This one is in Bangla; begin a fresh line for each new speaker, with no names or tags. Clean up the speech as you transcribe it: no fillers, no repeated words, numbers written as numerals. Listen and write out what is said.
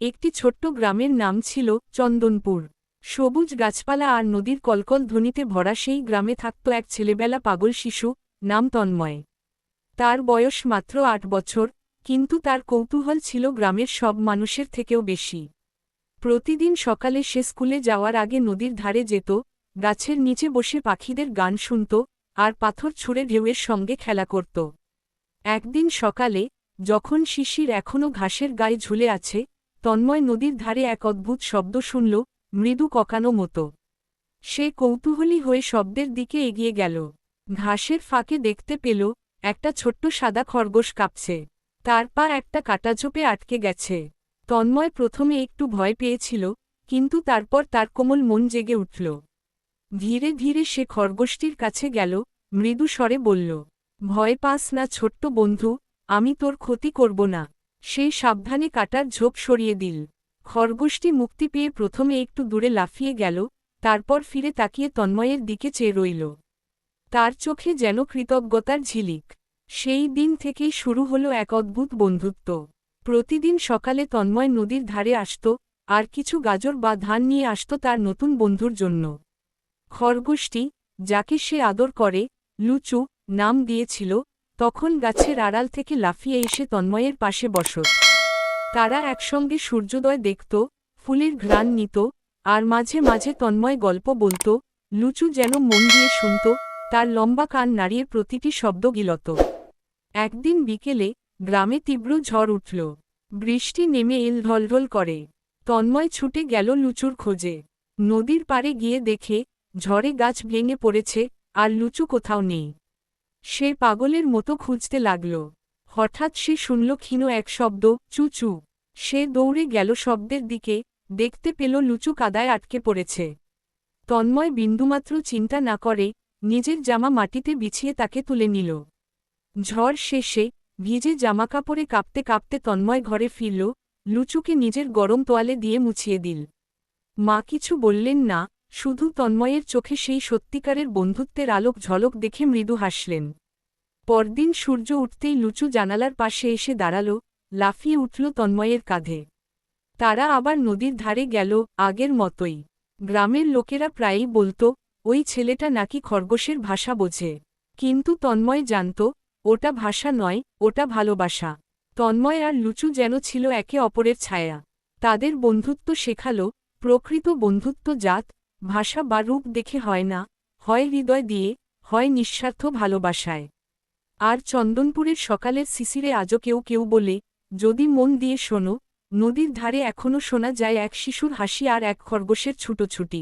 একটি ছোট্ট গ্রামের নাম ছিল চন্দনপুর। সবুজ গাছপালা আর নদীর কলকল ধ্বনিতে ভরা সেই গ্রামে থাকত এক ছেলেবেলা পাগল শিশু, নাম তন্ময়। তার বয়স মাত্র ৮ বছর, কিন্তু তার কৌতূহল ছিল গ্রামের সব মানুষের থেকেও বেশি। প্রতিদিন সকালে সে স্কুলে যাওয়ার আগে নদীর ধারে যেত, গাছের নিচে বসে পাখিদের গান শুনত, আর পাথর ছুঁড়ে ঢেউয়ের সঙ্গে খেলা করত। একদিন সকালে, যখন শিশির এখনও ঘাসের গায়ে ঝুলে আছে, তন্ময় নদীর ধারে এক অদ্ভুত শব্দ শুনল, মৃদু ককানো মতো। সে কৌতূহলী হয়ে শব্দের দিকে এগিয়ে গেল। ঘাসের ফাঁকে দেখতে পেল, একটা ছোট্ট সাদা খরগোশ কাঁপছে। তার পা একটা কাঁটাঝোপে আটকে গেছে। তন্ময় প্রথমে একটু ভয় পেয়েছিল, কিন্তু তারপর তার কোমল মন জেগে উঠল। ধীরে ধীরে সে খরগোশটির কাছে গেল, মৃদু স্বরে বলল, ভয় পাস না ছোট্ট বন্ধু, আমি তোর ক্ষতি করব না। সে সাবধানে কাটার ঝোপ সরিয়ে দিল। খরগোশটি মুক্তি পেয়ে প্রথমে একটু দূরে লাফিয়ে গেল, তারপর ফিরে তাকিয়ে তন্ময়ের দিকে চেয়ে রইল। তার চোখে যেন কৃতজ্ঞতার ঝিলিক। সেই দিন থেকেই শুরু হলো এক অদ্ভুত বন্ধুত্ব। প্রতিদিন সকালে তন্ময় নদীর ধারে আসত, আর কিছু গাজর বা ধান নিয়ে আসত তার নতুন বন্ধুর জন্য। খরগোশটি, যাকে সে আদর করে, লুচু নাম দিয়েছিল, তখন গাছের আড়াল থেকে লাফিয়ে এসে তন্ময়ের পাশে বসত। তারা একসঙ্গে সূর্যোদয় দেখত, ফুলের ঘ্রাণ নিত, আর মাঝে মাঝে তন্ময় গল্প বলত। লুচু যেন মন দিয়ে শুনত, তার লম্বা কান নাড়িয়ে প্রতিটি শব্দ গিলত। একদিন বিকেলে, গ্রামে তীব্র ঝড় উঠল। বৃষ্টি নেমে এল ঢলঢল করে। তন্ময় ছুটে গেল লুচুর খোঁজে। নদীর পাড়ে গিয়ে দেখে, ঝড়ে গাছ ভেঙে পড়েছে, আর লুচু কোথাও নেই। সে পাগলের মতো খুঁজতে লাগল। হঠাৎ সে শুনল ক্ষীণ এক শব্দ, চুচু। সে দৌড়ে গেল শব্দের দিকে, দেখতে পেল লুচু কাদায় আটকে পড়েছে। তন্ময় বিন্দুমাত্র চিন্তা না করে, নিজের জামা মাটিতে বিছিয়ে তাকে তুলে নিল। ঝড় শেষে, ভিজে জামাকাপড়ে কাঁপতে কাঁপতে তন্ময় ঘরে ফিরল, লুচুকে নিজের গরম তোয়ালে দিয়ে মুছিয়ে দিল। মা কিছু বললেন না, শুধু তন্ময়ের চোখে সেই সত্যিকারের বন্ধুত্বের আলোক ঝলক দেখে মৃদু হাসলেন। পরদিন সূর্য উঠতেই লুচু জানালার পাশে এসে দাঁড়াল, লাফিয়ে উঠল তন্ময়ের কাঁধে। তারা আবার নদীর ধারে গেল, আগের মতোই। গ্রামের লোকেরা প্রায়ই বলত, ওই ছেলেটা নাকি খরগোশের ভাষা বোঝে। কিন্তু তন্ময় জানত, ওটা ভাষা নয়, ওটা ভালোবাসা। তন্ময় আর লুচু যেন ছিল একে অপরের ছায়া। তাদের বন্ধুত্ব শেখালো, প্রকৃত বন্ধুত্ব জাত, ভাষা বা রূপ দেখে হয় না, হয় হৃদয় দিয়ে, হয় নিঃস্বার্থ ভালোবাসায়। আর চন্দনপুরের সকালের শিশিরে আজও কেউ কেউ বলে, যদি মন দিয়ে শোনো, নদীর ধারে এখনও শোনা যায় এক শিশুর হাসি আর এক খরগোশের ছুটোছুটি।